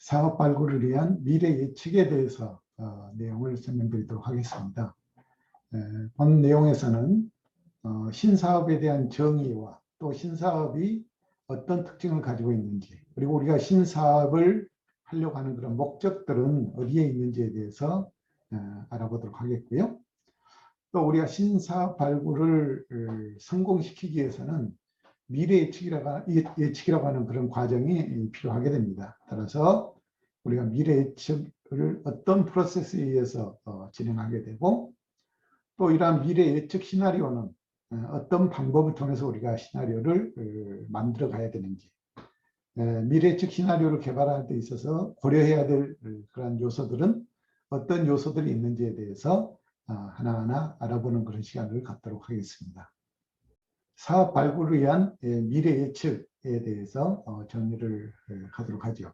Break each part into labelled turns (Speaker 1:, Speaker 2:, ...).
Speaker 1: 사업 발굴을 위한 미래 예측에 대해서 내용을 설명드리도록 하겠습니다. 본 내용에서는 신사업에 대한 정의와 또 신사업이 어떤 특징을 가지고 있는지, 그리고 우리가 신사업을 하려고 하는 그런 목적들은 어디에 있는지에 대해서 알아보도록 하겠고요. 또 우리가 신사업 발굴을 성공시키기 위해서는 미래 예측이라고 하는 그런 과정이 필요하게 됩니다. 따라서 우리가 미래 예측을 어떤 프로세스에 의해서 진행하게 되고, 또 이러한 미래 예측 시나리오는 어떤 방법을 통해서 우리가 시나리오를 만들어 가야 되는지, 미래 예측 시나리오를 개발할 때 있어서 고려해야 될 그런 요소들은 어떤 요소들이 있는지에 대해서 하나하나 알아보는 그런 시간을 갖도록 하겠습니다. 사업 발굴을 위한 미래 예측에 대해서 정리를 하도록 하죠.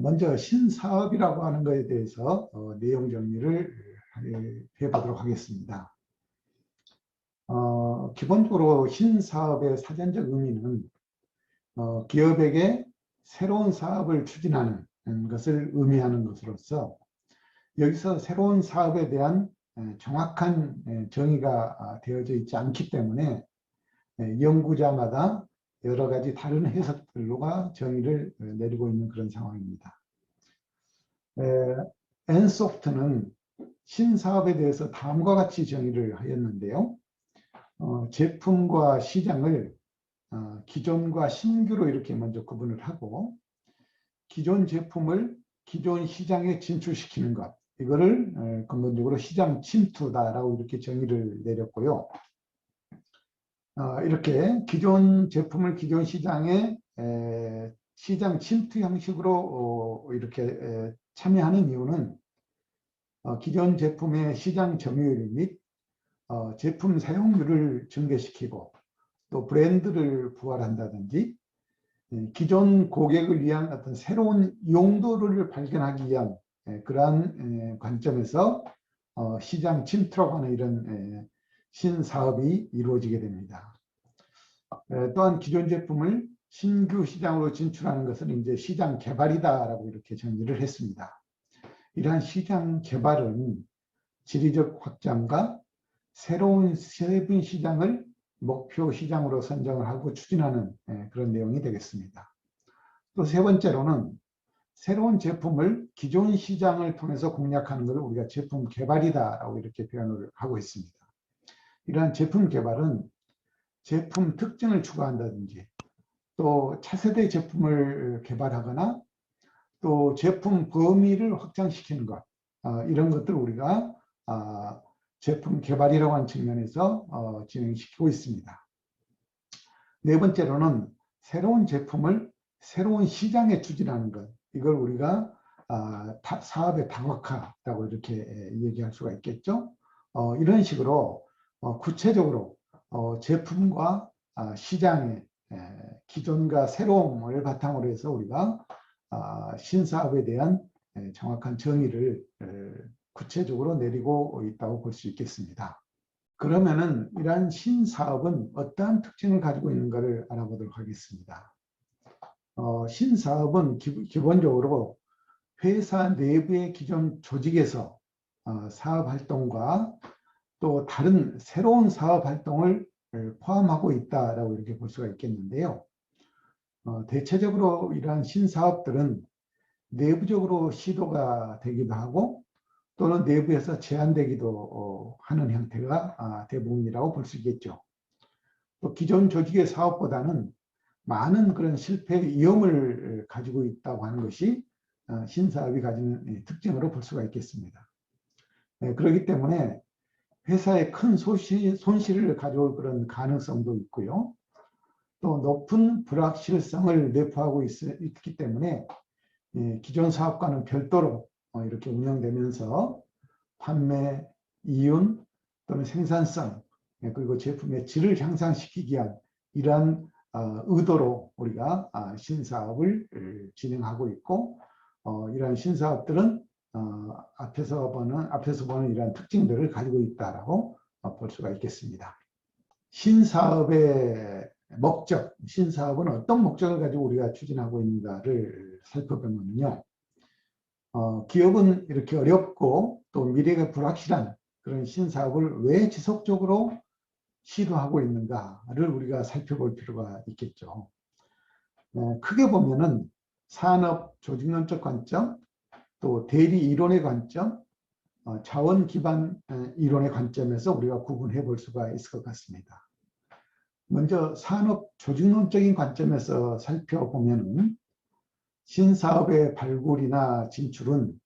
Speaker 1: 먼저 신사업이라고 하는 것에 대해서 내용 정리를 해보도록 하겠습니다. 기본적으로 신사업의 사전적 의미는 기업에게 새로운 사업을 추진하는 것을 의미하는 것으로서, 여기서 새로운 사업에 대한 정확한 정의가 되어져 있지 않기 때문에 연구자마다 여러 가지 다른 해석들로가 정의를 내리고 있는 그런 상황입니다. 엔소프트는 신사업에 대해서 다음과 같이 정의를 하였는데요. 제품과 시장을 기존과 신규로 이렇게 먼저 구분을 하고, 기존 제품을 기존 시장에 진출시키는 것, 이거를 근본적으로 시장 침투다라고 이렇게 정의를 내렸고요. 이렇게 기존 제품을 기존 시장에 시장 침투 형식으로 이렇게 참여하는 이유는 기존 제품의 시장 점유율 및 제품 사용률을 증대시키고, 또 브랜드를 부활한다든지 기존 고객을 위한 어떤 새로운 용도를 발견하기 위한 그러한 관점에서 시장 침투라고 하는 이런 신사업이 이루어지게 됩니다. 또한 기존 제품을 신규 시장으로 진출하는 것은 이제 시장 개발이다라고 이렇게 정리를 했습니다. 이러한 시장 개발은 지리적 확장과 새로운 세분 시장을 목표 시장으로 선정을 하고 추진하는 그런 내용이 되겠습니다. 또 세 번째로는 새로운 제품을 기존 시장을 통해서 공략하는 것을 우리가 제품 개발이다라고 이렇게 표현을 하고 있습니다. 이러한 제품 개발은 제품 특징을 추가한다든지, 또 차세대 제품을 개발하거나, 또 제품 범위를 확장시키는 것, 이런 것들을 우리가 제품 개발이라고 하는 측면에서 진행시키고 있습니다. 네 번째로는 새로운 제품을 새로운 시장에 추진하는 것, 이걸 우리가 사업의 다각화라고 이렇게 얘기할 수가 있겠죠. 이런 식으로 구체적으로 제품과 시장의 기존과 새로움을 바탕으로 해서 우리가 신사업에 대한 정확한 정의를 구체적으로 내리고 있다고 볼 수 있겠습니다. 그러면은 이러한 신사업은 어떠한 특징을 가지고 있는가를 알아보도록 하겠습니다. 신사업은 기본적으로 회사 내부의 기존 조직에서 사업 활동과 또 다른 새로운 사업 활동을 포함하고 있다라고 이렇게 볼 수가 있겠는데요. 대체적으로 이러한 신사업들은 내부적으로 시도가 되기도 하고, 또는 내부에서 제한되기도 하는 형태가 대부분이라고 볼 수 있겠죠. 또 기존 조직의 사업보다는 많은 그런 실패 위험을 가지고 있다고 하는 것이 신사업이 가지는 특징으로 볼 수가 있겠습니다. 그렇기 때문에 회사에 큰 손실을 가져올 그런 가능성도 있고요. 또 높은 불확실성을 내포하고 있기 때문에 기존 사업과는 별도로 이렇게 운영되면서 판매, 이윤 또는 생산성, 그리고 제품의 질을 향상시키기 위한 이러한 의도로 우리가 신사업을 진행하고 있고, 이러한 신사업들은 앞에서 보는 이러한 특징들을 가지고 있다라고 볼 수가 있겠습니다. 신사업의 목적, 신사업은 어떤 목적을 가지고 우리가 추진하고 있는가를 살펴보면요. 기업은 이렇게 어렵고 또 미래가 불확실한 그런 신사업을 왜 지속적으로 시도하고 있는가를 우리가 살펴볼 필요가 있겠죠. 크게 보면은 산업 조직론적 관점, 또 대리 이론의 관점, 자원 기반 이론의 관점에서 우리가 구분해 볼 수가 있을 것 같습니다. 먼저 산업 조직론적인 관점에서 살펴보면은 신사업의 발굴이나 진출은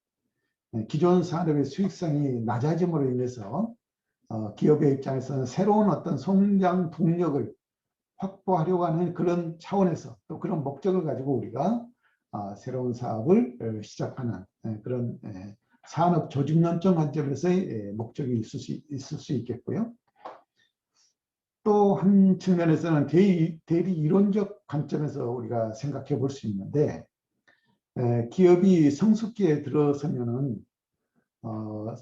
Speaker 1: 기존 산업의 수익성이 낮아짐으로 인해서 기업의 입장에서는 새로운 어떤 성장 동력을 확보하려고 하는 그런 차원에서 또 그런 목적을 가지고 우리가 새로운 사업을 시작하는 그런 산업 조직론적 관점에서의 목적이 있을 수 있겠고요. 또 한 측면에서는 대리 이론적 관점에서 우리가 생각해 볼 수 있는데, 기업이 성숙기에 들어서면은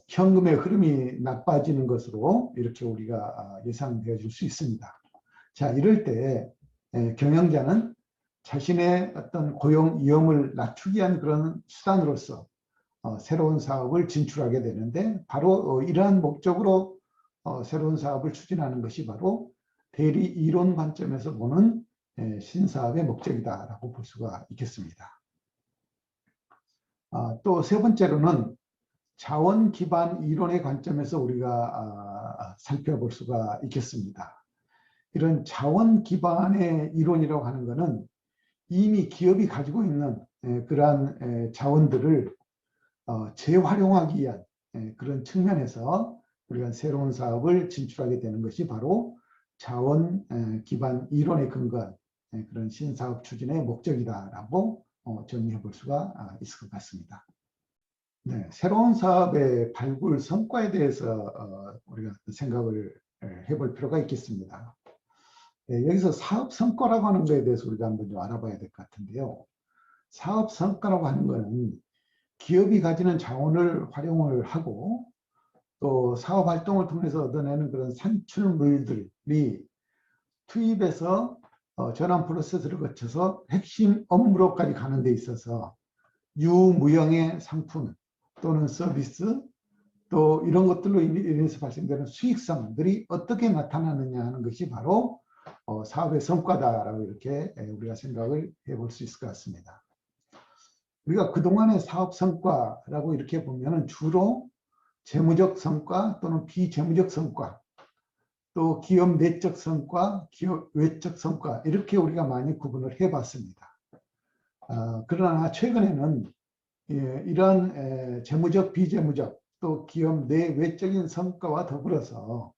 Speaker 1: 현금의 흐름이 나빠지는 것으로 이렇게 우리가 예상되어 줄 수 있습니다. 자, 이럴 때 경영자는 자신의 어떤 고용 위험을 낮추기 위한 그런 수단으로서 새로운 사업을 진출하게 되는데, 바로 이러한 목적으로 새로운 사업을 추진하는 것이 바로 대리 이론 관점에서 보는 신사업의 목적이다라고 볼 수가 있겠습니다. 또 세 번째로는 자원 기반 이론의 관점에서 우리가 살펴볼 수가 있겠습니다. 이런 자원 기반의 이론이라고 하는 것은 이미 기업이 가지고 있는 그러한 자원들을 재활용하기 위한 그런 측면에서 우리가 새로운 사업을 진출하게 되는 것이 바로 자원 기반 이론에 근거한 그런 신사업 추진의 목적이다라고 정리해 볼 수가 있을 것 같습니다. 네, 새로운 사업의 발굴 성과에 대해서 우리가 생각을 해볼 필요가 있겠습니다. 여기서 사업 성과라고 하는 것에 대해서 우리가 한번 좀 알아봐야 될 것 같은데요. 사업 성과라고 하는 것은 기업이 가지는 자원을 활용을 하고 또 사업 활동을 통해서 얻어내는 그런 산출물들이 투입해서 전환 프로세스를 거쳐서 핵심 업무로까지 가는 데 있어서 유무형의 상품 또는 서비스 또 이런 것들로 인해서 발생되는 수익성들이 어떻게 나타나느냐 하는 것이 바로 사업의 성과다라고 이렇게 우리가 생각을 해볼 수 있을 것 같습니다. 우리가 그동안의 사업 성과라고 이렇게 보면은 주로 재무적 성과 또는 비재무적 성과, 또 기업 내적 성과, 기업 외적 성과 이렇게 우리가 많이 구분을 해봤습니다. 그러나 최근에는 이러한 재무적, 비재무적 또 기업 내 외적인 성과와 더불어서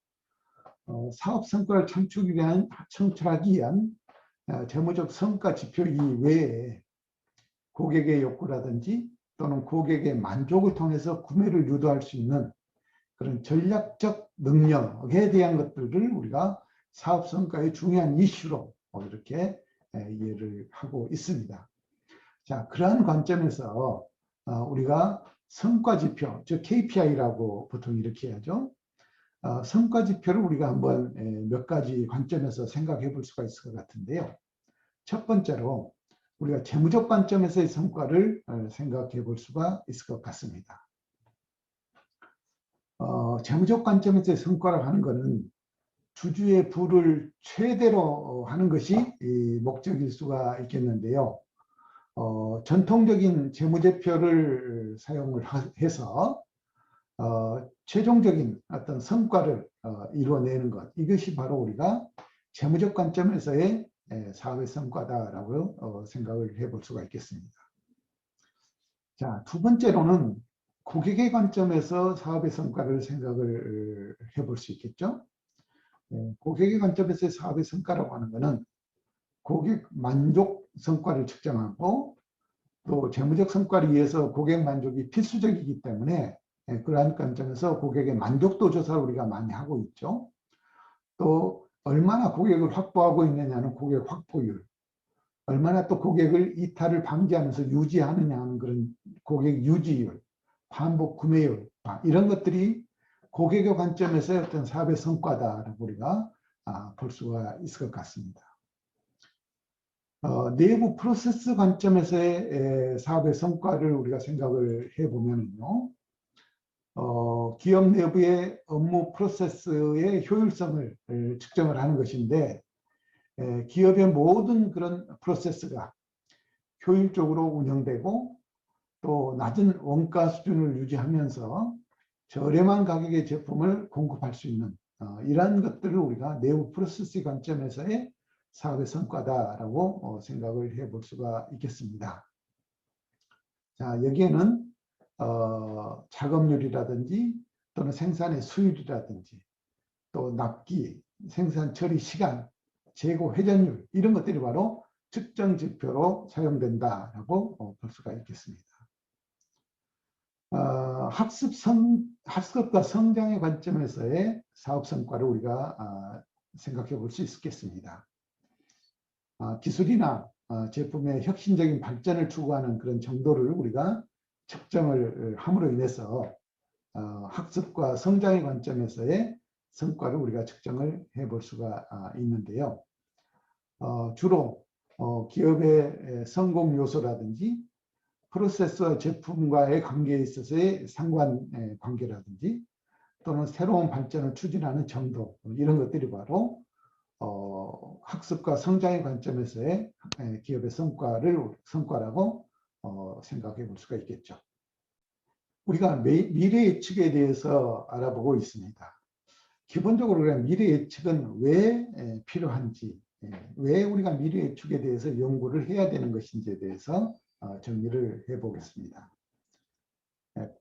Speaker 1: 사업 성과를 창출하기 위한 재무적 성과 지표 이외에 고객의 욕구라든지 또는 고객의 만족을 통해서 구매를 유도할 수 있는 그런 전략적 능력에 대한 것들을 우리가 사업 성과의 중요한 이슈로 이렇게 이해를 하고 있습니다. 자, 그러한 관점에서 우리가 성과 지표, 즉 KPI라고 보통 이렇게 하죠. 성과 지표를 우리가 한번 몇 가지 관점에서 생각해 볼 수가 있을 것 같은데요. 첫 번째로 우리가 재무적 관점에서의 성과를 생각해 볼 수가 있을 것 같습니다. 재무적 관점에서의 성과라고 하는 것은 주주의 부를 최대로 하는 것이 목적일 수가 있겠는데요. 전통적인 재무제표를 사용을 해서 최종적인 어떤 성과를 이루어내는 것, 이것이 바로 우리가 재무적 관점에서의 사업의 성과다라고 생각을 해볼 수가 있겠습니다. 자, 두 번째로는 고객의 관점에서 사업의 성과를 생각을 해볼 수 있겠죠. 고객의 관점에서의 사업의 성과라고 하는 것은 고객 만족 성과를 측정하고 또 재무적 성과를 위해서 고객 만족이 필수적이기 때문에 그러한 관점에서 고객의 만족도 조사를 우리가 많이 하고 있죠. 또 얼마나 고객을 확보하고 있느냐는 고객 확보율, 얼마나 또 고객을 이탈을 방지하면서 유지하느냐 하는 그런 고객 유지율, 반복 구매율, 이런 것들이 고객의 관점에서의 어떤 사업의 성과다라고 우리가 볼 수가 있을 것 같습니다. 내부 프로세스 관점에서의 사업의 성과를 우리가 생각을 해보면요. 기업 내부의 업무 프로세스의 효율성을 측정을 하는 것인데, 기업의 모든 그런 프로세스가 효율적으로 운영되고 또 낮은 원가 수준을 유지하면서 저렴한 가격의 제품을 공급할 수 있는 이러한 것들을 우리가 내부 프로세스 관점에서의 사업의 성과다라고 생각을 해볼 수가 있겠습니다. 자, 여기에는 작업률이라든지 또는 생산의 수율이라든지 또 납기, 생산 처리 시간, 재고 회전율 이런 것들이 바로 측정 지표로 사용된다라고 볼 수가 있겠습니다. 학습과 성장의 관점에서의 사업 성과를 우리가 생각해 볼 수 있겠습니다. 기술이나 제품의 혁신적인 발전을 추구하는 그런 정도를 우리가 측정을 함으로 인해서 학습과 성장의 관점에서의 성과를 우리가 측정을 해볼 수가 있는데요. 주로 기업의 성공 요소라든지 프로세스와 제품과의 관계에 있어서의 상관관계라든지 또는 새로운 발전을 추진하는 정도 이런 것들이 바로 학습과 성장의 관점에서의 기업의 성과라고 생각해 볼 수가 있겠죠. 우리가 미래 예측에 대해서 알아보고 있습니다. 기본적으로 우리가 미래 예측은 왜 필요한지, 왜 우리가 미래 예측에 대해서 연구를 해야 되는 것인지에 대해서 정리를 해보겠습니다.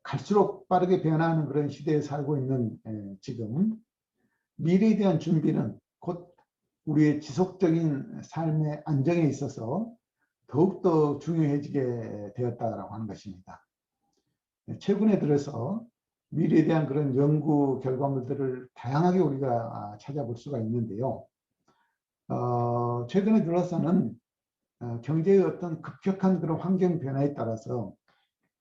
Speaker 1: 갈수록 빠르게 변화하는 그런 시대에 살고 있는 지금 미래에 대한 준비는 곧 우리의 지속적인 삶의 안정에 있어서 더욱더 중요해지게 되었다고 하는 것입니다. 최근에 들어서 미래에 대한 그런 연구 결과물들을 다양하게 우리가 찾아볼 수가 있는데요. 최근에 들어서는 경제의 어떤 급격한 그런 환경 변화에 따라서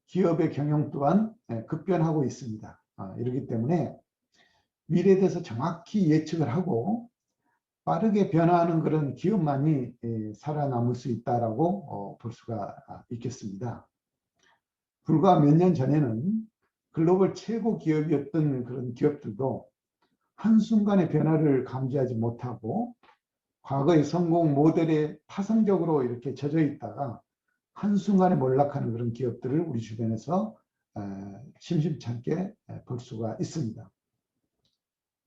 Speaker 1: 기업의 경영 또한 급변하고 있습니다. 이렇기 때문에 미래에 대해서 정확히 예측을 하고 빠르게 변화하는 그런 기업만이 살아남을 수 있다라고 볼 수가 있겠습니다. 불과 몇 년 전에는 글로벌 최고 기업이었던 그런 기업들도 한순간의 변화를 감지하지 못하고 과거의 성공 모델에 타성적으로 이렇게 젖어 있다가 한순간에 몰락하는 그런 기업들을 우리 주변에서 심심찮게 볼 수가 있습니다.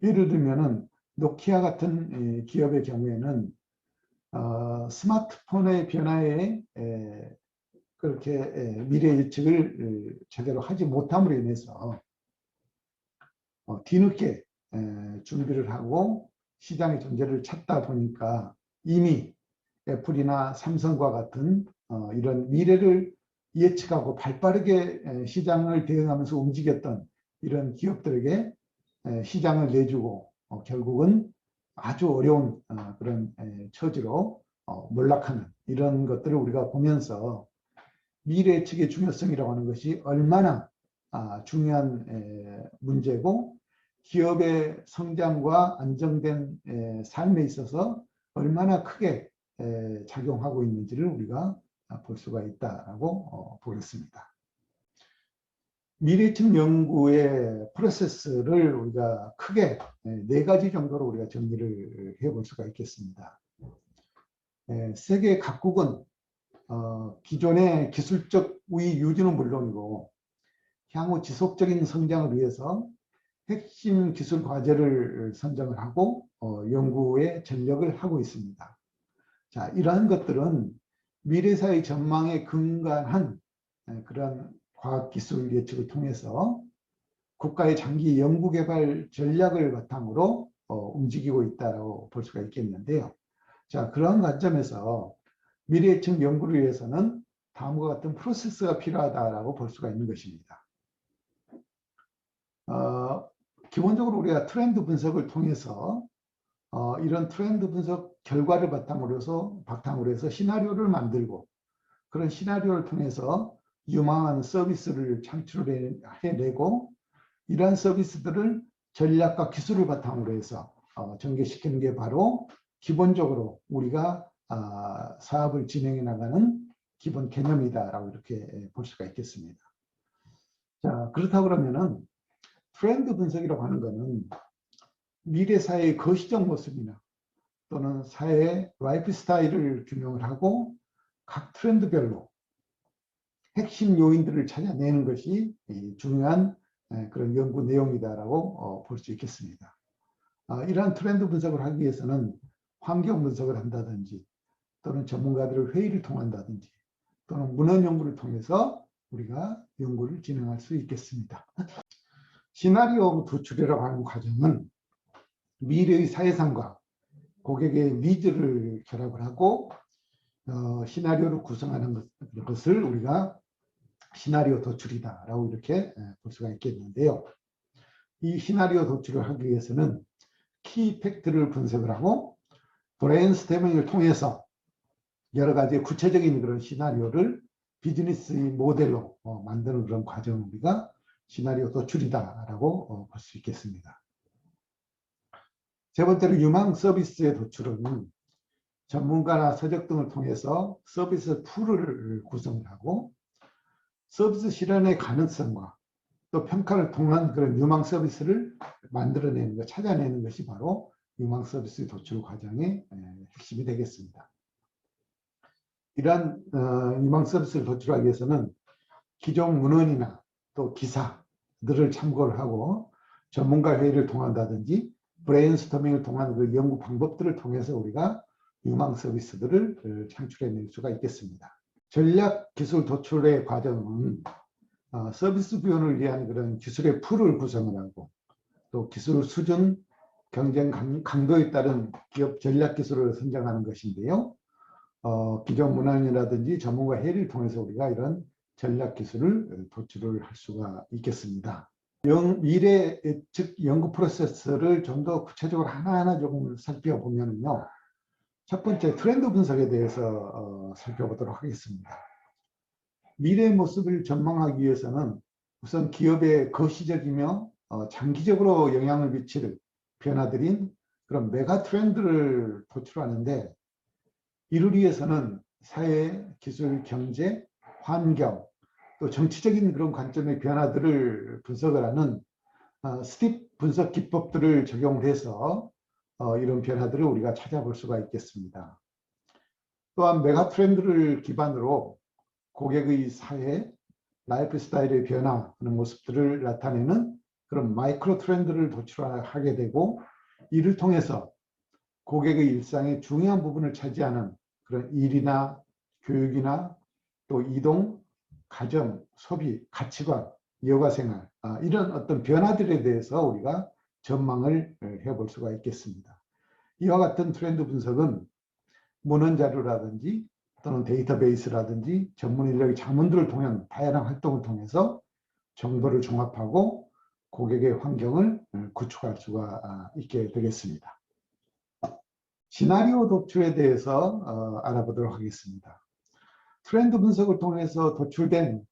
Speaker 1: 예를 들면은 노키아 같은 기업의 경우에는 스마트폰의 변화에 그렇게 미래 예측을 제대로 하지 못함으로 인해서 뒤늦게 준비를 하고 시장의 존재를 찾다 보니까 이미 애플이나 삼성과 같은 이런 미래를 예측하고 발빠르게 시장을 대응하면서 움직였던 이런 기업들에게 시장을 내주고 결국은 아주 어려운 그런 처지로 몰락하는 이런 것들을 우리가 보면서 미래 예측의 중요성이라고 하는 것이 얼마나 중요한 문제고 기업의 성장과 안정된 삶에 있어서 얼마나 크게 작용하고 있는지를 우리가 볼 수가 있다고 보겠습니다. 미래예측 연구의 프로세스를 우리가 크게 네 가지 정도로 우리가 정리를 해볼 수가 있겠습니다. 세계 각국은 기존의 기술적 우위 유지는 물론이고 향후 지속적인 성장을 위해서 핵심 기술 과제를 선정을 하고 연구에 전력을 하고 있습니다. 자, 이러한 것들은 미래사회 전망에 근간한 그런 과학기술 예측을 통해서 국가의 장기 연구개발 전략을 바탕으로 움직이고 있다고 볼 수가 있겠는데요. 자, 그런 관점에서 미래예측 연구를 위해서는 다음과 같은 프로세스가 필요하다고 볼 수가 있는 것입니다. 기본적으로 우리가 트렌드 분석을 통해서 이런 트렌드 분석 결과를 바탕으로 해서 시나리오를 만들고 그런 시나리오를 통해서 유망한 서비스를 창출해내고 이러한 서비스들을 전략과 기술을 바탕으로 해서 전개시키는 게 바로 기본적으로 우리가 사업을 진행해 나가는 기본 개념이다라고 이렇게 볼 수가 있겠습니다. 자, 그렇다고 그러면은 트렌드 분석이라고 하는 것은 미래 사회의 거시적 모습이나 또는 사회의 라이프 스타일을 규명을 하고 각 트렌드별로 핵심 요인들을 찾아내는 것이 중요한 그런 연구 내용이다라고 볼 수 있겠습니다. 이러한 트렌드 분석을 하기 위해서는 환경 분석을 한다든지 또는 전문가들의 회의를 통한다든지 또는 문헌 연구를 통해서 우리가 연구를 진행할 수 있겠습니다. 시나리오 도출이라고 하는 과정은 미래의 사회상과 고객의 니즈를 결합을 하고 시나리오를 구성하는 것을 우리가 시나리오 도출이다라고 이렇게 볼 수가 있겠는데요. 이 시나리오 도출을 하기 위해서는 키 팩트를 분석을 하고 브레인스토밍을 통해서 여러 가지 구체적인 그런 시나리오를 비즈니스 모델로 만드는 그런 과정을 우리가 시나리오 도출이다라고 볼 수 있겠습니다. 세 번째로 유망 서비스의 도출은 전문가나 서적 등을 통해서 서비스 풀을 구성하고 서비스 실현의 가능성과 또 평가를 통한 그런 유망 서비스를 만들어내는 것, 찾아내는 것이 바로 유망 서비스 도출 과정의 핵심이 되겠습니다. 이러한 유망 서비스를 도출하기 위해서는 기존 문헌이나 또 기사들을 참고를 하고 전문가 회의를 통한다든지 브레인스토밍을 통한 그 연구 방법들을 통해서 우리가 유망 서비스들을 창출해낼 수가 있겠습니다. 전략 기술 도출의 과정은 서비스 구현을 위한 그런 기술의 풀을 구성을 하고 또 기술 수준, 경쟁 강도에 따른 기업 전략 기술을 선정하는 것인데요. 기존 문헌이라든지 전문가 회의를 통해서 우리가 이런 전략 기술을 도출을 할 수가 있겠습니다. 미래 즉 연구 프로세스를 좀 더 구체적으로 하나하나 조금 살펴보면요. 첫 번째 트렌드 분석에 대해서 살펴보도록 하겠습니다. 미래의 모습을 전망하기 위해서는 우선 기업의 거시적이며 장기적으로 영향을 미칠 변화들인 그런 메가 트렌드를 도출하는데 이를 위해서는 사회, 기술, 경제, 환경, 또 정치적인 그런 관점의 변화들을 분석을 하는 스팁 분석 기법들을 적용을 해서 이런 변화들을 우리가 찾아볼 수가 있겠습니다. 또한 메가 트렌드를 기반으로 고객의 사회, 라이프 스타일의 변화하는 모습들을 나타내는 그런 마이크로 트렌드를 도출하게 되고 이를 통해서 고객의 일상의 중요한 부분을 차지하는 그런 일이나 교육이나 또 이동, 가정, 소비, 가치관, 여가생활 이런 어떤 변화들에 대해서 우리가 전망을 해볼 수가 있겠습니다. 이와 같은 트렌드 분석은 문헌 자료라든지 또는 데이터베이스라든지 전문 인력의 자문들을 통한 다양한 활동을 통해서 정보를 종합하고 고객의 환경을 구축할 수가 있게 되겠습니다. 시나리오 도출에 대해서 알아보도록 하겠습니다. 트렌드 분석을 통해서 도출된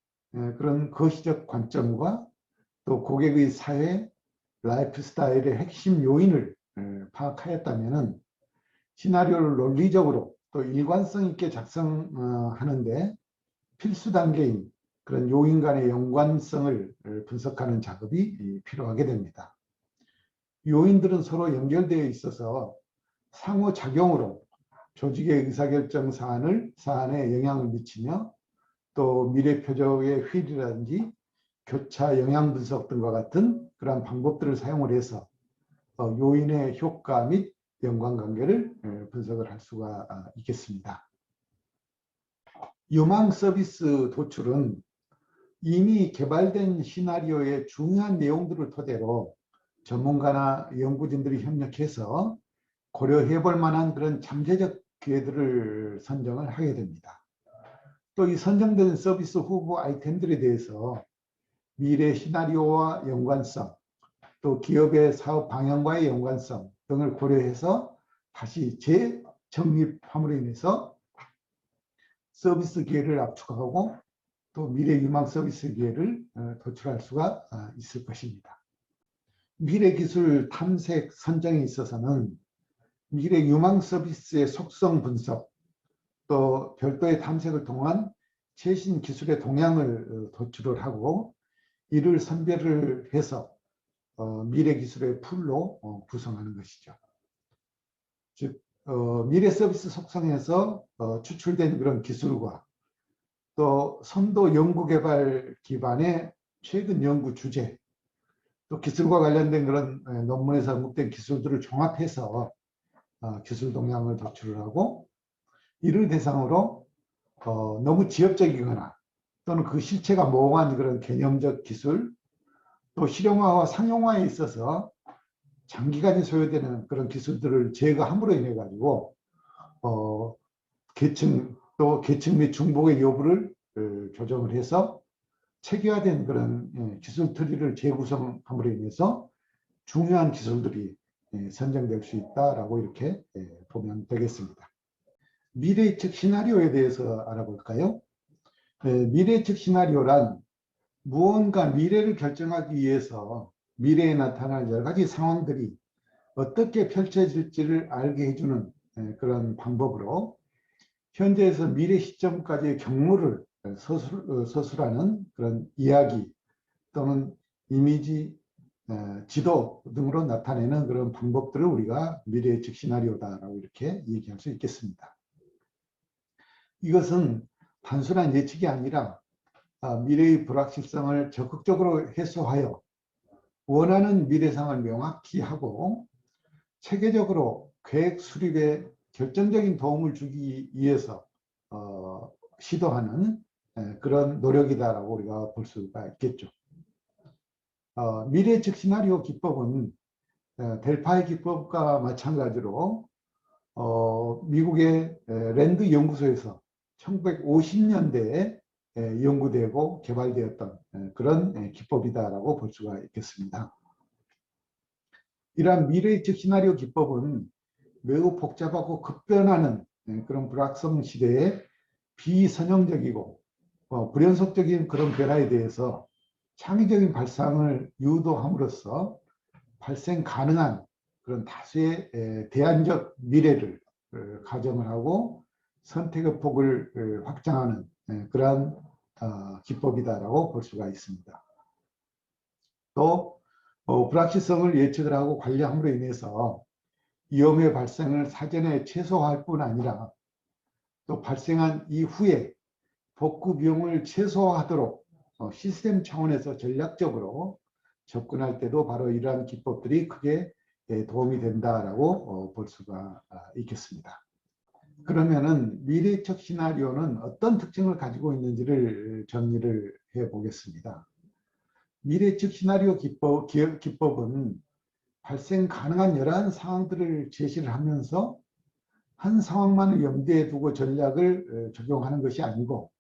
Speaker 1: 그런 거시적 관점과 또 고객의 사회, 라이프 스타일의 핵심 요인을 파악하였다면 시나리오를 논리적으로 또 일관성 있게 작성하는데 필수 단계인 그런 요인 간의 연관성을 분석하는 작업이 필요하게 됩니다. 요인들은 서로 연결되어 있어서 상호작용으로 조직의 의사결정 사안에 영향을 미치며 또 미래 표적의 휠이라든지 교차 영향 분석 등과 같은 그러한 방법들을 사용을 해서 요인의 효과 및 연관관계를 분석을 할 수가 있겠습니다. 유망 서비스 도출은 이미 개발된 시나리오의 중요한 내용들을 토대로 전문가나 연구진들이 협력해서 고려해 볼 만한 그런 잠재적 기회들을 선정을 하게 됩니다. 또 이 선정된 서비스 후보 아이템들에 대해서 미래 시나리오와 연관성, 또 기업의 사업 방향과의 연관성 등을 고려해서 다시 재정립함으로 인해서 서비스 기회를 압축하고 또 미래 유망 서비스 기회를 도출할 수가 있을 것입니다. 미래 기술 탐색 선정에 있어서는 미래 유망 서비스의 속성 분석, 또 별도의 탐색을 통한 최신 기술의 동향을 도출을 하고 이를 선별을 해서 미래 기술의 풀로 구성하는 것이죠. 즉 미래 서비스 속성에서 추출된 그런 기술과 또 선도 연구개발 기반의 최근 연구 주제, 또 기술과 관련된 그런 논문에서 언급된 기술들을 종합해서 기술 동향을 도출을 하고 이를 대상으로 너무 지엽적이거나 또는 그 실체가 모호한 그런 개념적 기술, 또 실용화와 상용화에 있어서 장기간이 소요되는 그런 기술들을 제거함으로 인해 가지고 계층 및 중복의 여부를 교정을 해서 체계화된 그런 기술 트리를 재구성함으로 인해서 중요한 기술들이 선정될 수 있다라고 이렇게 보면 되겠습니다. 미래 예측 시나리오에 대해서 알아볼까요? 미래 예측 시나리오란 무언가 미래를 결정하기 위해서 미래에 나타날 여러 가지 상황들이 어떻게 펼쳐질지를 알게 해주는 그런 방법으로 현재에서 미래 시점까지의 경로를 서술하는 그런 이야기 또는 이미지, 지도 등으로 나타내는 그런 방법들을 우리가 미래 예측 시나리오다라고 이렇게 얘기할 수 있겠습니다. 이것은 단순한 예측이 아니라 미래의 불확실성을 적극적으로 해소하여 원하는 미래상을 명확히 하고 체계적으로 계획 수립에 결정적인 도움을 주기 위해서 시도하는 그런 노력이다라고 우리가 볼 수가 있겠죠. 미래 예측 시나리오 기법은 델파이 기법과 마찬가지로 미국의 랜드 연구소에서 1950년대에 연구되고 개발되었던 그런 기법이다라고 볼 수가 있겠습니다. 이러한 미래 예측 시나리오 기법은 매우 복잡하고 급변하는 그런 불확성 시대에 비선형적이고 불연속적인 그런 변화에 대해서 창의적인 발상을 유도함으로써 발생 가능한 그런 다수의 대안적 미래를 가정을 하고 선택의 폭을 확장하는 그러한 기법이다라고 볼 수가 있습니다. 또 불확실성을 예측을 하고 관리함으로 인해서 위험의 발생을 사전에 최소화할 뿐 아니라 또 발생한 이후에 복구 비용을 최소화하도록 시스템 차원에서 전략적으로 접근할 때도 바로 이러한 기법들이 크게 도움이 된다라고 볼 수가 있겠습니다. 그러면은 미래적 시나리오는 어떤 특징을 가지고 있는지를 정리를 해 보겠습니다. 미래적 시나리오 기법은 발생 가능한 여러한 상황들을 제시를 하면서 한 상황만을 염두에 두고 전략을 적용하는 것이 아니고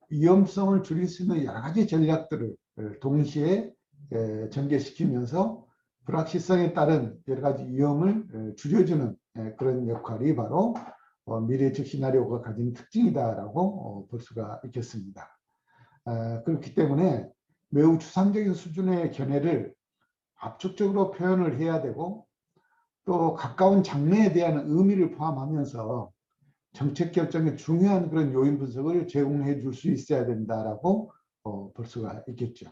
Speaker 1: 위험성을 줄일 수 있는 여러 가지 전략들을 동시에 전개시키면서 불확실성에 따른 여러 가지 위험을 줄여주는 그런 역할이 바로 미래 예측 시나리오가 가진 특징이다라고 볼 수가 있겠습니다. 그렇기 때문에 매우 추상적인 수준의 견해를 압축적으로 표현을 해야 되고 또 가까운 장래에 대한 의미를 포함하면서 정책 결정에 중요한 그런 요인 분석을 제공해 줄 수 있어야 된다라고 볼 수가 있겠죠.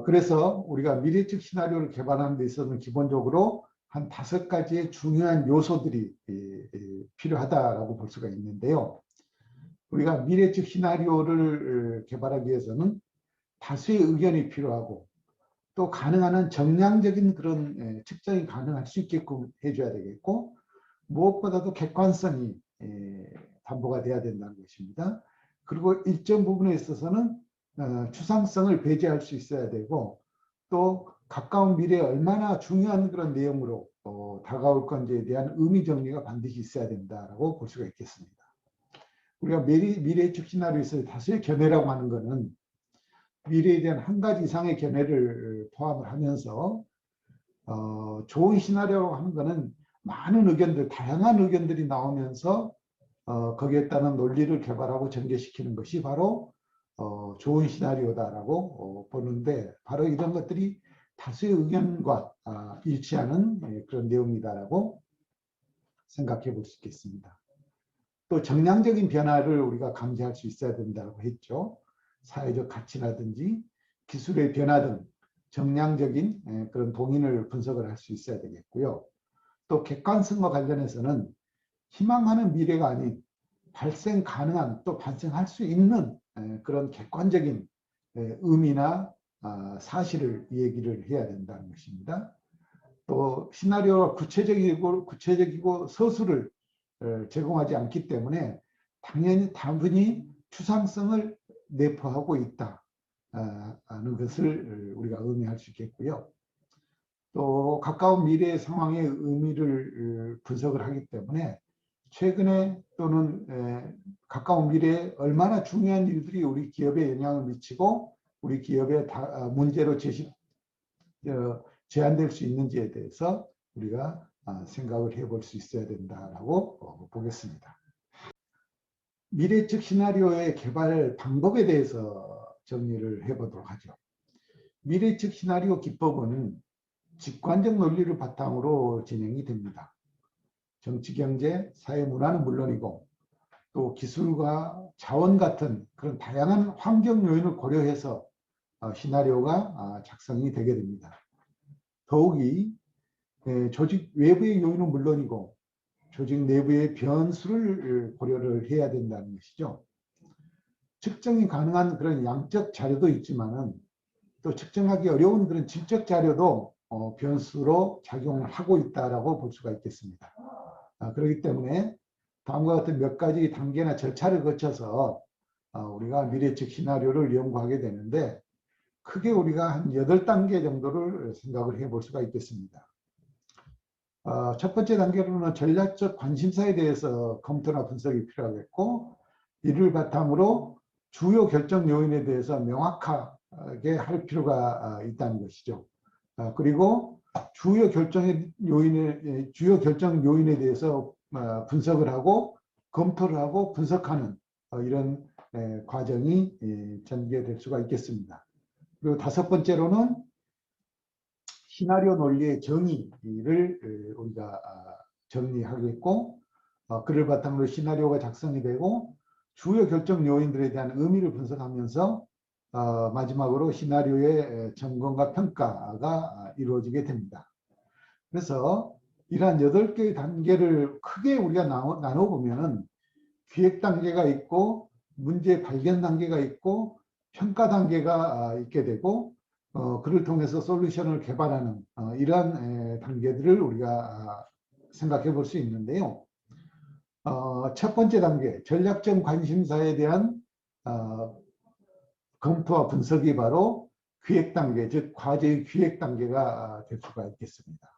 Speaker 1: 그래서 우리가 미래 예측 시나리오를 개발하는 데 있어서는 기본적으로 한 5가지의 중요한 요소들이 필요하다라고 볼 수가 있는데요. 우리가 미래 예측 시나리오를 개발하기 위해서는 다수의 의견이 필요하고 또 가능한 한 정량적인 그런 측정이 가능할 수 있게끔 해줘야 되겠고 무엇보다도 객관성이 담보가 돼야 된다는 것입니다. 그리고 일정 부분에 있어서는 추상성을 배제할 수 있어야 되고 또 가까운 미래에 얼마나 중요한 그런 내용으로 다가올 건지에 대한 의미 정리가 반드시 있어야 된다라고 볼 수가 있겠습니다. 우리가 미래 예측 시나리오에서 다수의 견해라고 하는 것은 미래에 대한 한 가지 이상의 견해를 포함을 하면서 좋은 시나리오라고 하는 것은 많은 의견들, 다양한 의견들이 나오면서 거기에 따른 논리를 개발하고 전개시키는 것이 바로 좋은 시나리오다라고 보는데 바로 이런 것들이 다수의 의견과 일치하는 그런 내용이다라고 생각해 볼 수 있겠습니다. 또 정량적인 변화를 우리가 감지할 수 있어야 된다고 했죠. 사회적 가치라든지 기술의 변화 등 정량적인 그런 동인을 분석을 할 수 있어야 되겠고요. 또 객관성과 관련해서는 희망하는 미래가 아닌 발생 가능한 또 발생할 수 있는 그런 객관적인 의미나 사실을 얘기를 해야 된다는 것입니다. 또 시나리오가 구체적이고 서술을 제공하지 않기 때문에 당연히 다분히 추상성을 내포하고 있다는 것을 우리가 의미할 수 있겠고요. 또 가까운 미래의 상황의 의미를 분석을 하기 때문에 최근에 또는 가까운 미래에 얼마나 중요한 일들이 우리 기업에 영향을 미치고 우리 기업의 문제로 제한될 수 있는지에 대해서 우리가 생각을 해볼 수 있어야 된다고 보겠습니다. 미래적 시나리오의 개발 방법에 대해서 정리를 해보도록 하죠. 미래적 시나리오 기법은 직관적 논리를 바탕으로 진행이 됩니다. 정치, 경제, 사회, 문화는 물론이고 또 기술과 자원 같은 그런 다양한 환경 요인을 고려해서 시나리오가 작성이 되게 됩니다. 더욱이 조직 외부의 요인은 물론이고 조직 내부의 변수를 고려를 해야 된다는 것이죠. 측정이 가능한 그런 양적 자료도 있지만은 또 측정하기 어려운 그런 질적 자료도 변수로 작용을 하고 있다라고 볼 수가 있겠습니다. 그렇기 때문에 다음과 같은 몇 가지 단계나 절차를 거쳐서 우리가 미래적 시나리오를 연구하게 되는데 크게 우리가 한 8단계 정도를 생각을 해볼 수가 있겠습니다. 첫 번째 단계로는 전략적 관심사에 대해서 검토나 분석이 필요하겠고 이를 바탕으로 주요 결정 요인에 대해서 명확하게 할 필요가 있다는 것이죠. 그리고 주요 결정 요인에 대해서 분석을 하고 검토를 하고 분석하는 이런 과정이 전개될 수가 있겠습니다. 그리고 다섯 번째로는 시나리오 논리의 정의를 우리가 정리하겠고 그를 바탕으로 시나리오가 작성이 되고 주요 결정 요인들에 대한 의미를 분석하면서 마지막으로 시나리오의 점검과 평가가 이루어지게 됩니다. 그래서 이러한 8개의 단계를 크게 우리가 나눠보면은 기획 단계가 있고 문제 발견 단계가 있고 평가 단계가 있게 되고 그를 통해서 솔루션을 개발하는 이러한 단계들을 우리가 생각해 볼 수 있는데요. 첫 번째 단계, 전략적 관심사에 대한 검토와 분석이 바로 기획 단계, 즉 과제의 기획 단계가 될 수가 있겠습니다.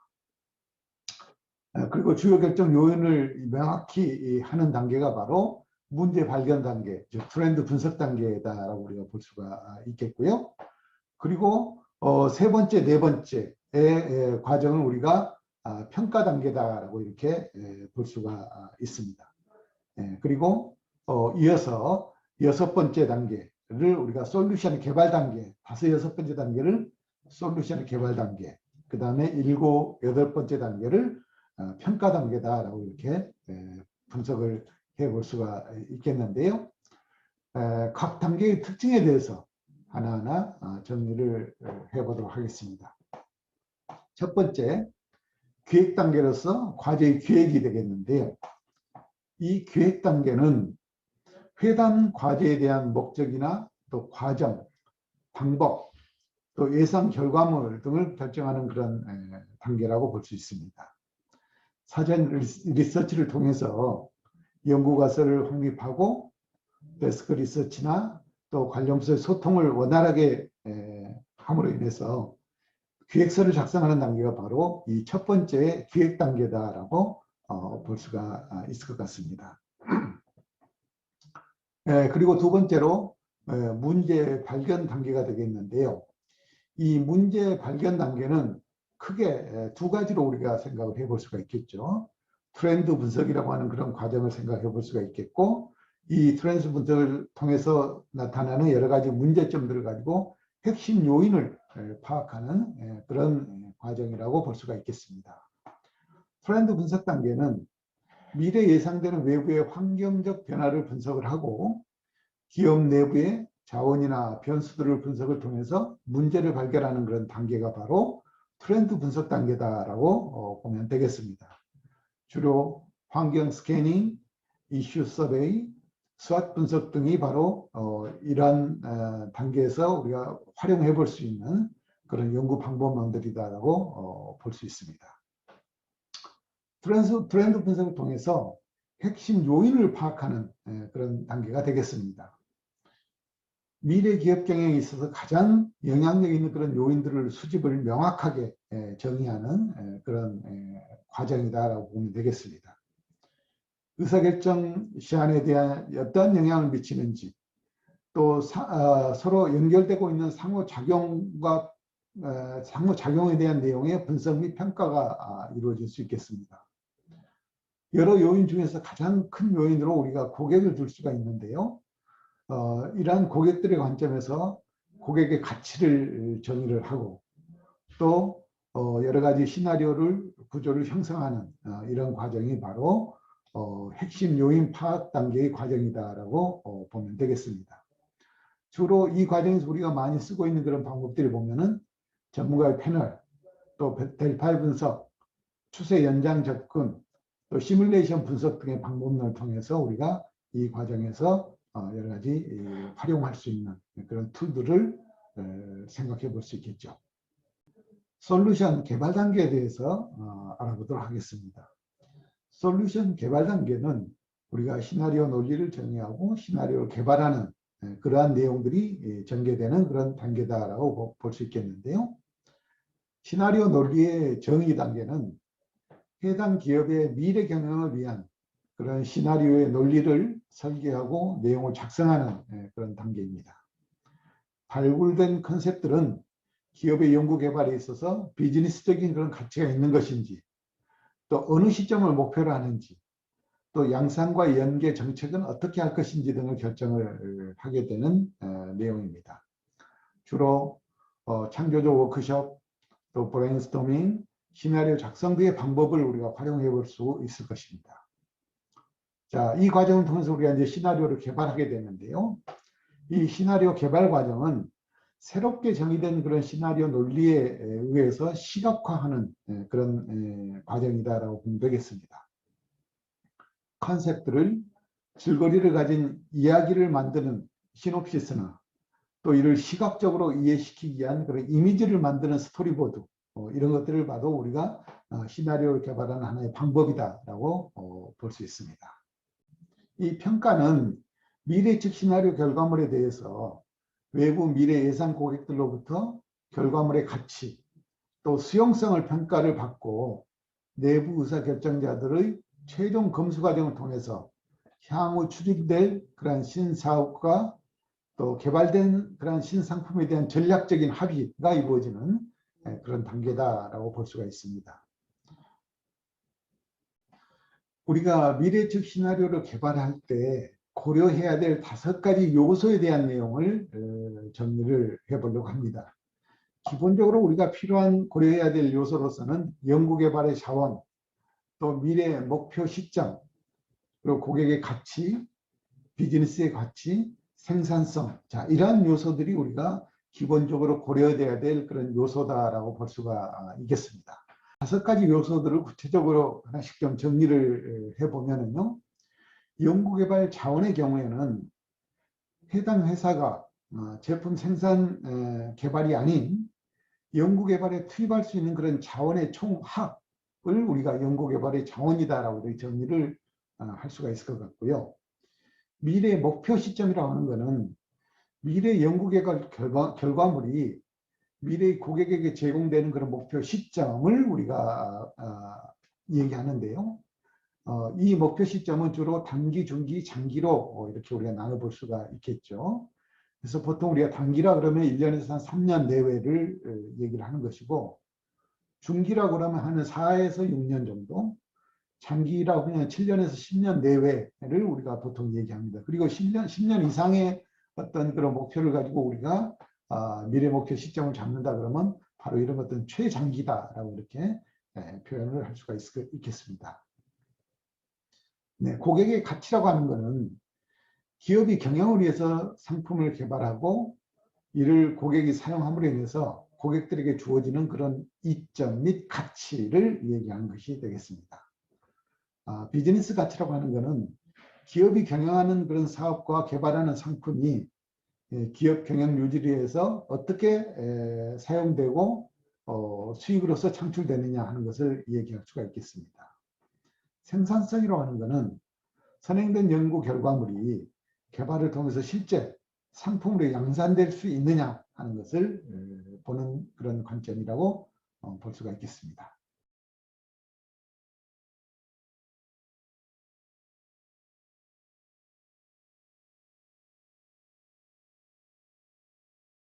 Speaker 1: 그리고 주요 결정 요인을 명확히 하는 단계가 바로 문제 발견 단계, 즉 트렌드 분석 단계다라고 우리가 볼 수가 있겠고요. 그리고 세 번째, 네 번째의 과정을 우리가 평가 단계다라고 이렇게 볼 수가 있습니다. 그리고 이어서 6번째 단계를 우리가 솔루션 개발 단계, 5, 6번째 단계를 솔루션 개발 단계, 그 다음에 7, 8번째 단계를 평가 단계다라고 이렇게 분석을 해볼 수가 있겠는데요. 각 단계의 특징에 대해서 하나하나 정리를 해보도록 하겠습니다. 첫 번째, 기획 단계로서 과제의 기획이 되겠는데요. 이 기획 단계는 회담 과제에 대한 목적이나 또 과정, 방법, 또 예상 결과물 등을 결정하는 그런 단계라고 볼 수 있습니다. 사전 리서치를 통해서 연구가서를 확립하고 데스크 리서치나 또 관련 부서의 소통을 원활하게 함으로 인해서 기획서를 작성하는 단계가 바로 이 첫 번째 기획 단계다라고 볼 수가 있을 것 같습니다. 그리고 두 번째로 문제 발견 단계가 되겠는데요. 이 문제 발견 단계는 크게 두 가지로 우리가 생각을 해볼 수가 있겠죠. 트렌드 분석이라고 하는 그런 과정을 생각해 볼 수가 있겠고 이 트렌드 분석을 통해서 나타나는 여러 가지 문제점들을 가지고 핵심 요인을 파악하는 그런 과정이라고 볼 수가 있겠습니다. 트렌드 분석 단계는 미래 예상되는 외부의 환경적 변화를 분석을 하고 기업 내부의 자원이나 변수들을 분석을 통해서 문제를 발견하는 그런 단계가 바로 트렌드 분석 단계다라고 보면 되겠습니다. 주로 환경 스캐닝, 이슈 서베이, SWOT 분석 등이 바로 이러한 단계에서 우리가 활용해 볼 수 있는 그런 연구 방법론들이다라고 볼 수 있습니다. 트렌드 분석을 통해서 핵심 요인을 파악하는 그런 단계가 되겠습니다. 미래 기업 경영에 있어서 가장 영향력 있는 그런 요인들을 수집을 명확하게 정의하는 그런 과정이다라고 보면 되겠습니다. 의사결정 시안에 대한 어떤 영향을 미치는지, 또 서로 연결되고 있는 상호작용에 대한 내용의 분석 및 평가가 이루어질 수 있겠습니다. 여러 요인 중에서 가장 큰 요인으로 우리가 고객을 둘 수가 있는데요. 이러한 고객들의 관점에서 고객의 가치를 정의를 하고 또 여러 가지 시나리오를 구조를 형성하는 이런 과정이 바로 핵심 요인 파악 단계의 과정이다라고 보면 되겠습니다. 주로 이 과정에서 우리가 많이 쓰고 있는 그런 방법들이 보면은 전문가의 패널, 또 델파이 분석, 추세 연장 접근, 또 시뮬레이션 분석 등의 방법론을 통해서 우리가 이 과정에서 여러 가지 활용할 수 있는 그런 툴들을 생각해 볼 수 있겠죠. 솔루션 개발 단계에 대해서 알아보도록 하겠습니다. 솔루션 개발 단계는 우리가 시나리오 논리를 정의하고 시나리오를 개발하는 그러한 내용들이 전개되는 그런 단계다라고 볼 수 있겠는데요. 시나리오 논리의 정의 단계는 해당 기업의 미래 경영을 위한 그런 시나리오의 논리를 설계하고 내용을 작성하는 그런 단계입니다. 발굴된 컨셉들은 기업의 연구 개발에 있어서 비즈니스적인 그런 가치가 있는 것인지, 또 어느 시점을 목표로 하는지, 또 양산과 연계 정책은 어떻게 할 것인지 등을 결정을 하게 되는 내용입니다. 주로 창조적 워크숍, 또 브레인스토밍, 시나리오 작성 등의 방법을 우리가 활용해 볼 수 있을 것입니다. 자, 이 과정을 통해서 우리가 이제 시나리오를 개발하게 되는데요. 이 시나리오 개발 과정은 새롭게 정의된 그런 시나리오 논리에 의해서 시각화하는 그런 과정이다라고 보면 되겠습니다. 컨셉들을 줄거리를 가진 이야기를 만드는 시놉시스나 또 이를 시각적으로 이해시키기 위한 그런 이미지를 만드는 스토리보드 이런 것들을 봐도 우리가 시나리오를 개발하는 하나의 방법이다라고 볼 수 있습니다. 이 평가는 미래 측 시나리오 결과물에 대해서 외부 미래 예상 고객들로부터 결과물의 가치 또 수용성을 평가를 받고 내부 의사결정자들의 최종 검수 과정을 통해서 향후 추진될 그러한 신사업과 또 개발된 그런 신상품에 대한 전략적인 합의가 이루어지는 그런 단계다라고 볼 수가 있습니다. 우리가 미래적 시나리오를 개발할 때 고려해야 될 5가지 요소에 대한 내용을 정리를 해보려고 합니다. 기본적으로 우리가 필요한 고려해야 될 요소로서는 연구개발의 자원, 또 미래 목표 시점, 그리고 고객의 가치, 비즈니스의 가치, 생산성, 자 이러한 요소들이 우리가 기본적으로 고려해야 될 그런 요소다라고 볼 수가 있겠습니다. 5가지 요소들을 구체적으로 하나씩 좀 정리를 해보면요. 연구개발 자원의 경우에는 해당 회사가 제품 생산 개발이 아닌 연구개발에 투입할 수 있는 그런 자원의 총합을 우리가 연구개발의 자원이다라고 정리를 할 수가 있을 것 같고요. 미래 목표 시점이라고 하는 것은 미래 연구개발 결과물이 미래 고객에게 제공되는 그런 목표 시점을 우리가 얘기하는데요. 이 목표 시점은 주로 단기, 중기, 장기로 이렇게 우리가 나눠볼 수가 있겠죠. 그래서 보통 우리가 단기라 그러면 1년에서 한 3년 내외를 얘기를 하는 것이고, 중기라고 그러면 한 4에서 6년 정도, 장기라고 하면 7년에서 10년 내외를 우리가 보통 얘기합니다. 그리고 10년 이상의 어떤 그런 목표를 가지고 우리가 미래 목표 시점을 잡는다 그러면 바로 이런 것들은 최장기다라고 이렇게 표현을 할 수가 있겠습니다. 네, 고객의 가치라고 하는 것은 기업이 경영을 위해서 상품을 개발하고 이를 고객이 사용함으로 인해서 고객들에게 주어지는 그런 이점 및 가치를 얘기하는 것이 되겠습니다. 비즈니스 가치라고 하는 것은 기업이 경영하는 그런 사업과 개발하는 상품이 기업 경영 유지를 위해서 어떻게 사용되고 수익으로서 창출되느냐 하는 것을 얘기할 수가 있겠습니다. 생산성이라고 하는 것은 선행된 연구 결과물이 개발을 통해서 실제 상품으로 양산될 수 있느냐 하는 것을 보는 그런 관점이라고 볼 수가 있겠습니다.